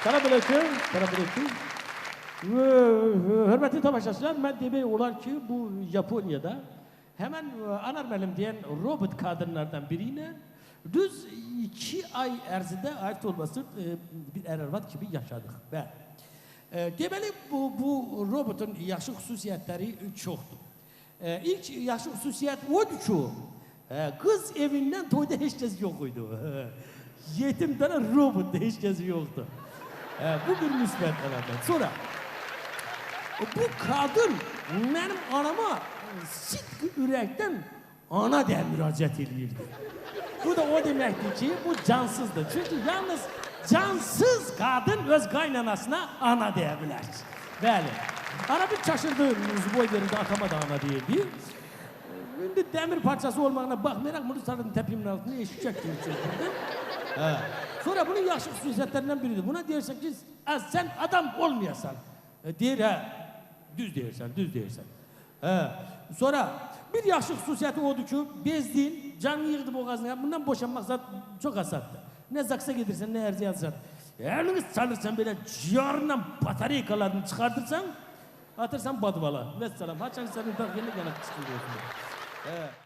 Selamünaleyküm. Selamünaleyküm. Hürmetli tamaşaçılar, ben demek olar ki bu Japonya'da hemen Anarmelim diyen robot kadınlardan birine düz 2 ay erzinde ait olması bir erervat gibi yaşadık. Deməli bu robotun yaxşı xüsusiyyətləri çoxdur. İlk yaxşı xüsusiyyət odur ki, kız evindən toyda heç kəs yox idi. Yetim tane robotda heç kəs yoxdu. Bu bir müsbət əlamət. Sonra bu kadın benim anama sidq ürəkdən ana diye müraciət edirdi. Bu da o deməkdir ki, bu cansızdır. Çünkü yalnız cansız kadın öz qaynanasına ana deyə bilər. Bəli. Ana bir çaşırdı, boy verirdi, atama da ana deyirdi. Şimdi demir parçası olmağına baxmayaraq, bunu sarıdım tepimin altına eşşək gibi çözdürdüm. Sonra bunun yaxşı xüsusiyyətlərindən biridir. Buna deyirsən ki, sen adam olmayasan. Deyir, düz deyirsən, düz deyirsən. Sonra bir yaxşı xüsusiyyəti odur ki, bezdiyin, canını yığdı boğazına, bundan boşanmaq çok asaddır. Ne zaksa gedirsən, ne erzi yazsan. Elini çalırsan böyle ciğerle batareykalarını çıkartırsan, atırsan badvala. Vesselam. Haçan senin da yeni yanak çıkıyorsun.